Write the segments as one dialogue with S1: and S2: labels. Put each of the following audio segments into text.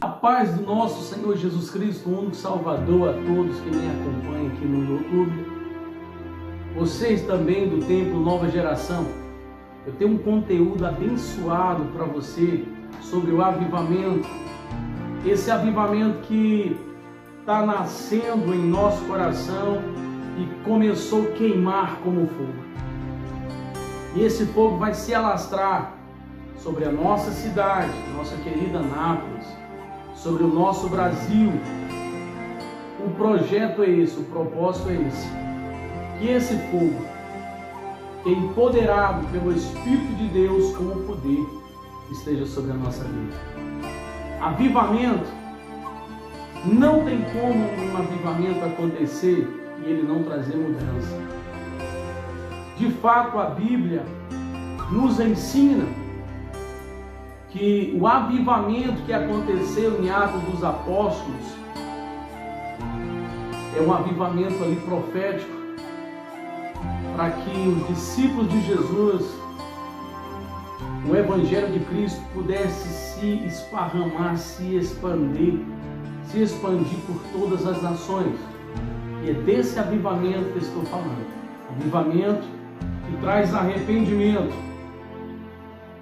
S1: A paz do nosso Senhor Jesus Cristo, o único Salvador, a todos que me acompanham aqui no YouTube. Vocês também do Templo Nova Geração. Eu tenho um conteúdo abençoado para você sobre o avivamento. Esse avivamento que está nascendo em nosso coração e começou a queimar como fogo. E esse fogo vai se alastrar sobre a nossa cidade, nossa querida Anápolis, sobre o nosso Brasil. O projeto é esse, o propósito é esse. Que esse fogo, que é empoderado pelo Espírito de Deus com o poder, esteja sobre a nossa vida. Avivamento, não tem como um avivamento acontecer e ele não trazer mudança. De fato, a Bíblia nos ensina que o avivamento que aconteceu em Atos dos Apóstolos é um avivamento ali profético para que os discípulos de Jesus, o Evangelho de Cristo, pudesse se esparramar, se expandir por todas as nações. E é desse avivamento que estou falando. Avivamento que traz arrependimento.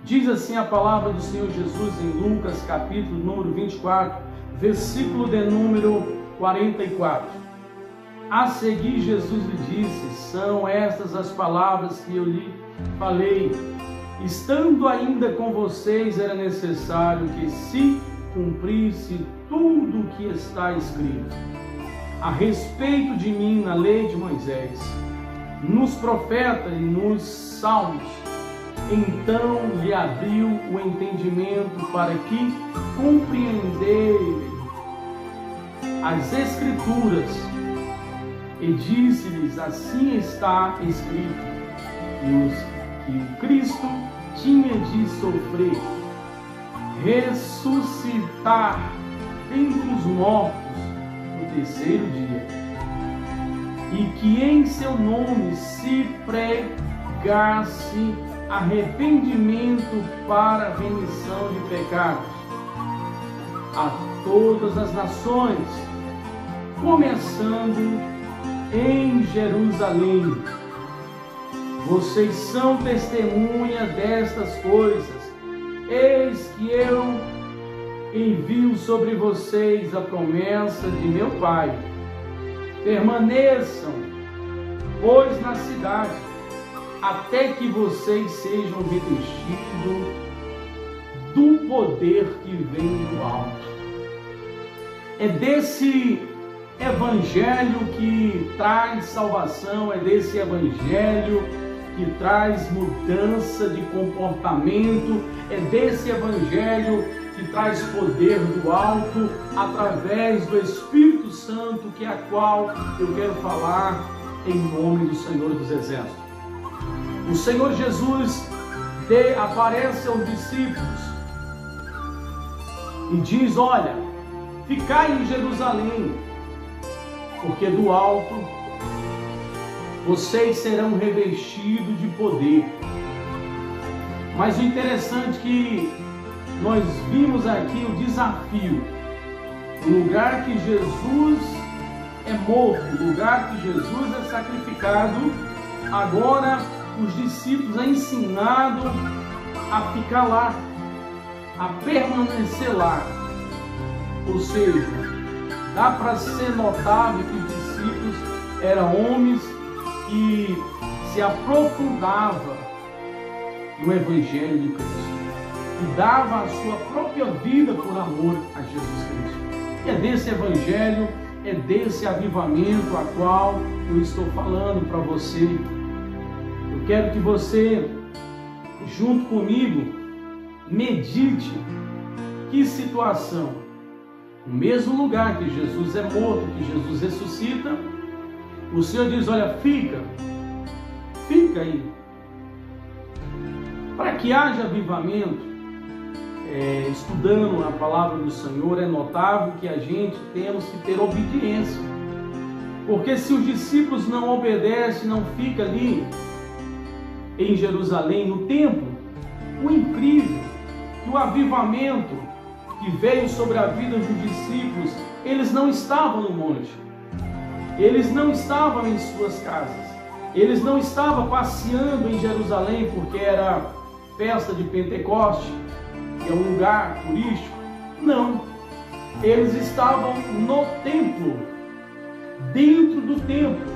S1: Diz assim a palavra do Senhor Jesus em Lucas, capítulo número 24, versículo de número 44. A seguir, Jesus lhe disse: são estas as palavras que eu lhe falei. Estando ainda com vocês, era necessário que se cumprisse tudo o que está escrito a respeito de mim na lei de Moisés, nos profetas e nos salmos. Então lhe abriu o entendimento para que compreendesse as Escrituras. E disse-lhes: assim está escrito, que o Cristo tinha de sofrer, ressuscitar dentre os mortos no terceiro dia, e que em seu nome se pregasse arrependimento para a remissão de pecados a todas as nações, começando em Jerusalém. Vocês são testemunha destas coisas. Eis que eu envio sobre vocês a promessa de meu Pai. Permaneçam, pois, na cidade, até que vocês sejam revestidos do poder que vem do alto. É desse Evangelho que traz salvação, é desse Evangelho que traz mudança de comportamento, é desse Evangelho que traz poder do alto, através do Espírito Santo, que é a qual eu quero falar em nome do Senhor dos Exércitos. O Senhor Jesus aparece aos discípulos e diz: olha, ficai em Jerusalém, porque do alto vocês serão revestidos de poder. Mas o interessante é que nós vimos aqui o desafio. O lugar que Jesus é morto, o lugar que Jesus é sacrificado, agora os discípulos são ensinados a ficar lá, a permanecer lá. Ou seja, dá para ser notável que os discípulos eram homens que se aprofundavam no Evangelho de Cristo e dava a sua própria vida por amor a Jesus Cristo. E é desse Evangelho, é desse avivamento a qual eu estou falando para você. Eu quero que você, junto comigo, medite que situação. No mesmo lugar que Jesus é morto, que Jesus ressuscita, o Senhor diz: olha, fica aí. Para que haja avivamento, estudando a palavra do Senhor, é notável que a gente temos que ter obediência. Porque se os discípulos não obedecem, não ficam ali, em Jerusalém, no templo. O incrível, que o avivamento que veio sobre a vida dos discípulos, eles não estavam no monte, eles não estavam em suas casas, eles não estavam passeando em Jerusalém porque era festa de Pentecoste, que é um lugar turístico. Não, eles estavam no templo, dentro do templo.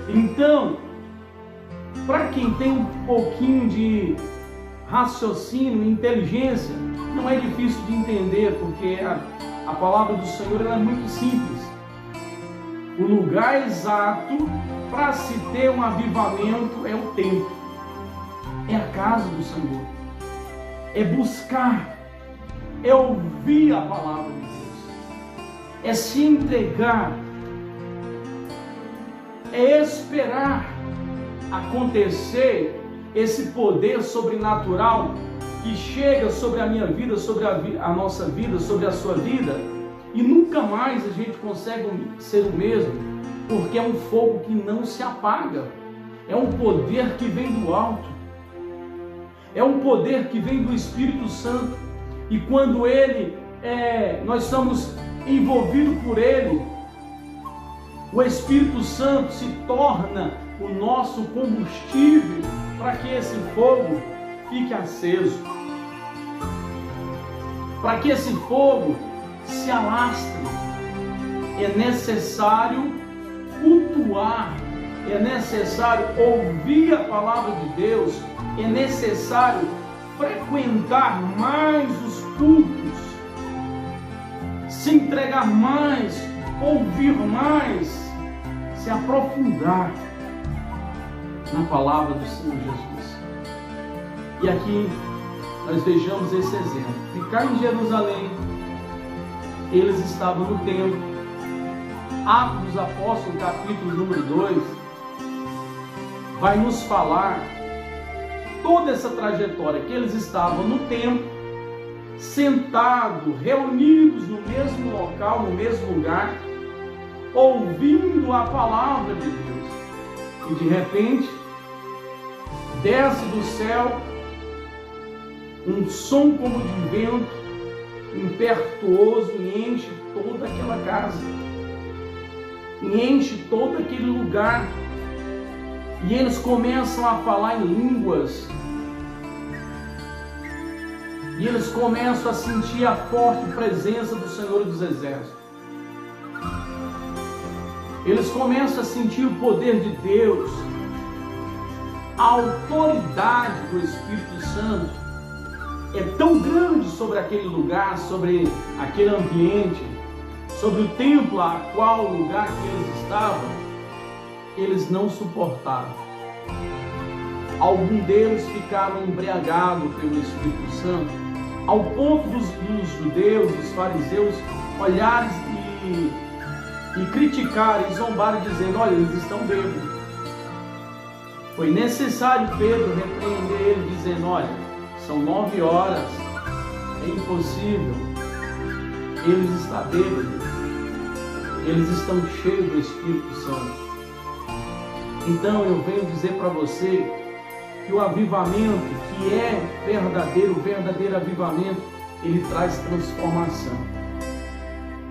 S1: Então, para quem tem um pouquinho de raciocínio, inteligência, não é difícil de entender, porque a palavra do Senhor ela é muito simples. O lugar exato para se ter um avivamento é o templo, é a casa do Senhor, é buscar, é ouvir a palavra de Deus, é se entregar, é esperar acontecer esse poder sobrenatural que chega sobre a minha vida, sobre a nossa vida, sobre a sua vida, e nunca mais a gente consegue ser o mesmo, porque é um fogo que não se apaga, é um poder que vem do alto, é um poder que vem do Espírito Santo, e quando nós somos envolvidos por ele, o Espírito Santo se torna o nosso combustível para que esse fogo fique aceso, para que esse fogo se alastre. É necessário cultuar, é necessário ouvir a palavra de Deus, é necessário frequentar mais os cultos, se entregar mais, ouvir mais, se aprofundar na palavra do Senhor Jesus. E aqui nós vejamos esse exemplo. Ficar em Jerusalém, eles estavam no templo. Atos dos Apóstolos, capítulo número 2, vai nos falar toda essa trajetória, que eles estavam no templo, sentados, reunidos no mesmo local, no mesmo lugar, ouvindo a palavra de Deus. E de repente, desce do céu um som como de vento, impetuoso, e enche toda aquela casa, e enche todo aquele lugar, e eles começam a falar em línguas, e eles começam a sentir a forte presença do Senhor dos Exércitos. Eles começam a sentir o poder de Deus, a autoridade do Espírito Santo é tão grande sobre aquele lugar, sobre aquele ambiente, sobre o templo a qual lugar que eles estavam, eles não suportaram. Alguns deles ficaram embriagados pelo Espírito Santo, ao ponto dos judeus, dos fariseus, olharem e criticarem, e zombarem, dizendo: olha, eles estão bêbados. Foi necessário Pedro repreender ele, dizendo: olha, são 9 horas, é impossível, eles estão bêbados, eles estão cheios do Espírito Santo. Então eu venho dizer para você que o avivamento, que é verdadeiro, o verdadeiro avivamento, ele traz transformação.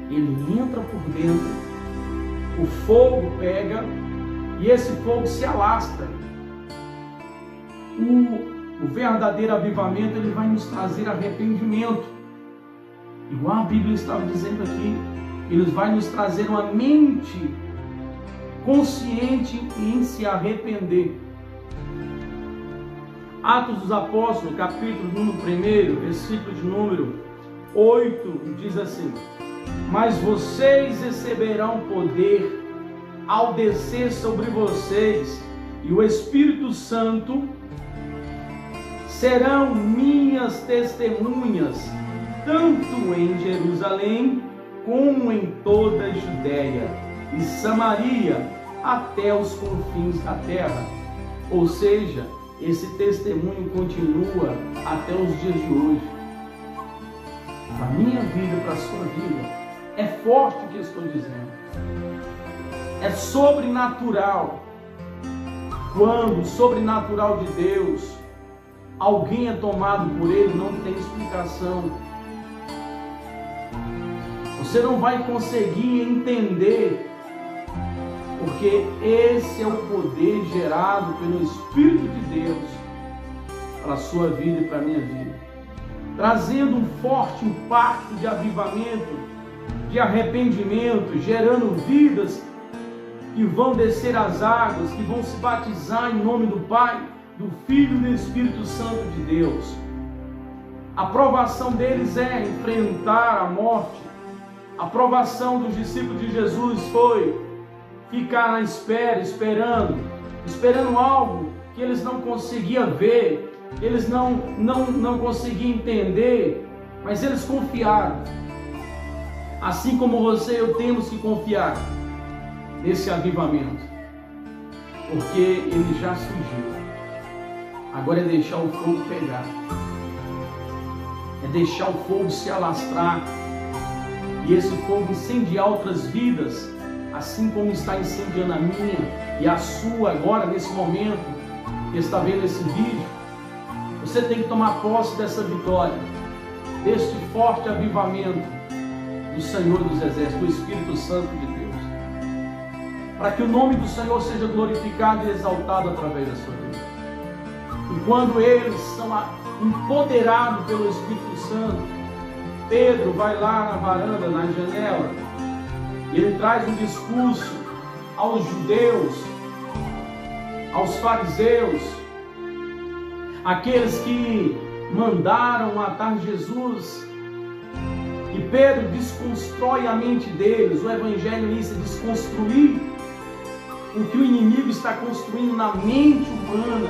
S1: Ele entra por dentro, o fogo pega e esse fogo se alastra. O verdadeiro avivamento, ele vai nos trazer arrependimento. Igual a Bíblia estava dizendo aqui, ele vai nos trazer uma mente consciente em se arrepender. Atos dos Apóstolos, capítulo número 1, versículo de número 8, diz assim: mas vocês receberão poder ao descer sobre vocês, e o Espírito Santo serão minhas testemunhas, tanto em Jerusalém como em toda a Judéia e Samaria, até os confins da terra. Ou seja, esse testemunho continua até os dias de hoje. Para a minha vida, para a sua vida, é forte o que estou dizendo. É sobrenatural. Quando o sobrenatural de Deus, alguém é tomado por ele, não tem explicação. Você não vai conseguir entender, porque esse é o poder gerado pelo Espírito de Deus para a sua vida e para a minha vida, trazendo um forte impacto de avivamento, de arrependimento, gerando vidas que vão descer as águas, que vão se batizar em nome do Pai, do Filho e do Espírito Santo de Deus. A provação deles é enfrentar a morte. A provação dos discípulos de Jesus foi ficar na espera, esperando algo que eles não conseguiam ver, eles não conseguiam entender, mas eles confiaram. Assim como você e eu temos que confiar nesse avivamento, porque ele já surgiu. Agora é deixar o fogo pegar, é deixar o fogo se alastrar, e esse fogo incendiar outras vidas, assim como está incendiando a minha e a sua agora, nesse momento que está vendo esse vídeo. Você tem que tomar posse dessa vitória, deste forte avivamento do Senhor dos Exércitos, do Espírito Santo de Deus, para que o nome do Senhor seja glorificado e exaltado através da sua vida. E quando eles são empoderados pelo Espírito Santo, Pedro vai lá na varanda, na janela, e ele traz um discurso aos judeus, aos fariseus, aqueles que mandaram matar Jesus. E Pedro desconstrói a mente deles. O evangelho é isso, desconstruir o que o inimigo está construindo na mente humana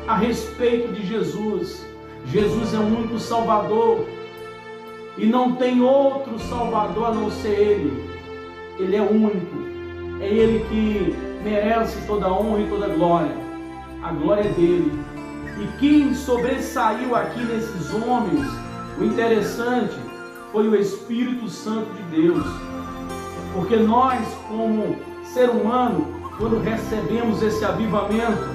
S1: a respeito de Jesus. Jesus é o único Salvador e não tem outro Salvador a não ser Ele. Ele é único, é Ele que merece toda a honra e toda a glória. A glória é dele. E quem sobressaiu aqui nesses homens, o interessante foi o Espírito Santo de Deus, porque nós, como ser humano, quando recebemos esse avivamento,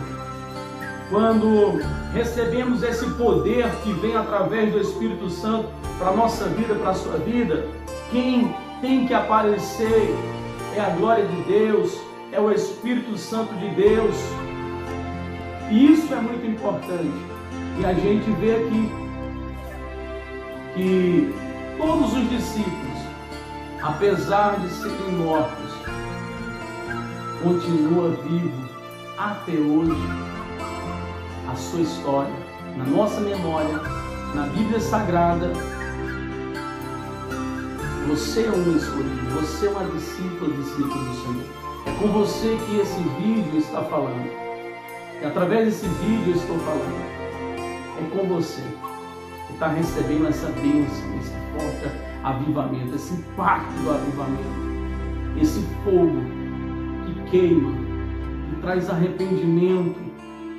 S1: quando recebemos esse poder que vem através do Espírito Santo para a nossa vida, para a sua vida, quem tem que aparecer é a glória de Deus, é o Espírito Santo de Deus. E isso é muito importante. E a gente vê aqui que todos os discípulos, apesar de serem mortos, continuam vivos até hoje. A sua história, na nossa memória, na Bíblia Sagrada. Você é um escolhido, você é uma discípula do Senhor. É com você que esse vídeo está falando. E através desse vídeo eu estou falando. É com você que está recebendo essa bênção, esse forte avivamento, esse impacto do avivamento, esse fogo que queima, que traz arrependimento,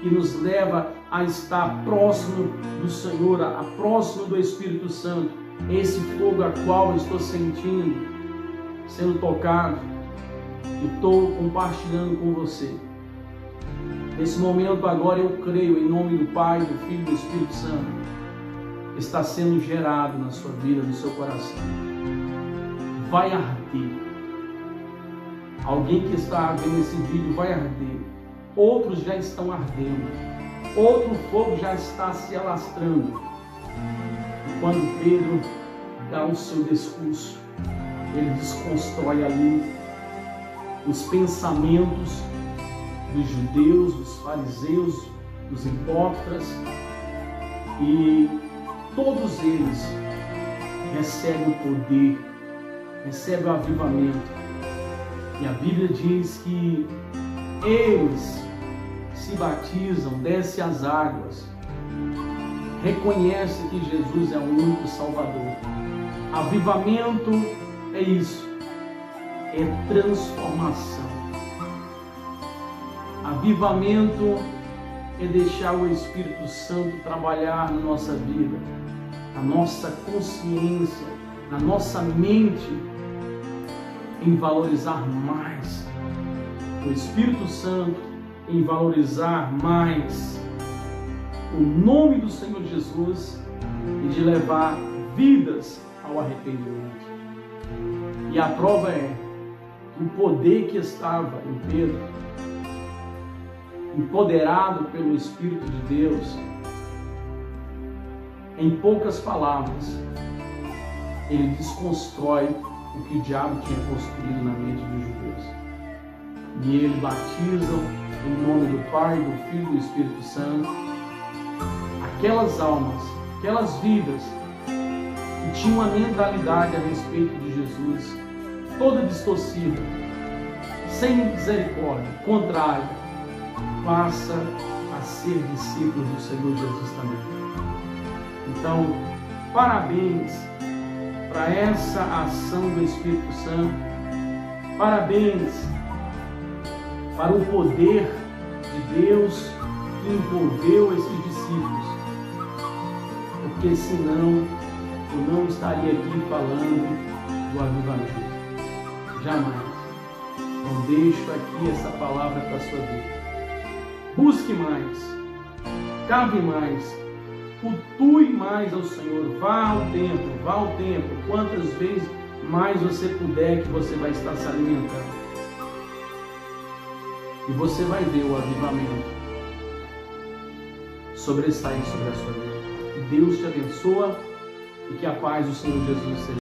S1: que nos leva a estar próximo do Senhor, próximo do Espírito Santo. Esse fogo a qual eu estou sentindo, sendo tocado, e estou compartilhando com você. Nesse momento agora eu creio em nome do Pai, do Filho e do Espírito Santo, está sendo gerado na sua vida, no seu coração. Vai arder. Alguém que está vendo esse vídeo vai arder. Outros já estão ardendo. Outro fogo já está se alastrando. E quando Pedro dá o seu discurso, ele desconstrói ali os pensamentos dos judeus, dos fariseus, dos hipócritas, e todos eles recebem o poder, recebem o avivamento. E a Bíblia diz que eles se batizam, descem as águas, reconhecem que Jesus é o único Salvador. Avivamento é isso, é transformação. Avivamento é deixar o Espírito Santo trabalhar na nossa vida, na nossa consciência, na nossa mente, em valorizar mais o Espírito Santo, em valorizar mais o nome do Senhor Jesus e de levar vidas ao arrependimento. E a prova é que o poder que estava em Pedro, empoderado pelo Espírito de Deus, em poucas palavras, ele desconstrói o que o diabo tinha construído na mente dos judeus. E ele batiza em nome do Pai, do Filho e do Espírito Santo aquelas almas, aquelas vidas que tinham uma mentalidade a respeito de Jesus toda distorcida, sem misericórdia, contrária, passa a ser discípulos do Senhor Jesus também. Então, parabéns para essa ação do Espírito Santo, parabéns para o poder de Deus que envolveu esses discípulos, porque senão eu não estaria aqui falando do avivamento. Jamais. Então deixo aqui essa palavra para a sua vida. Busque mais, cave mais, cultue mais ao Senhor, vá ao templo, quantas vezes mais você puder, que você vai estar se alimentando. E você vai ver o avivamento sobressair sobre a sua vida. Que Deus te abençoe e que a paz do Senhor Jesus seja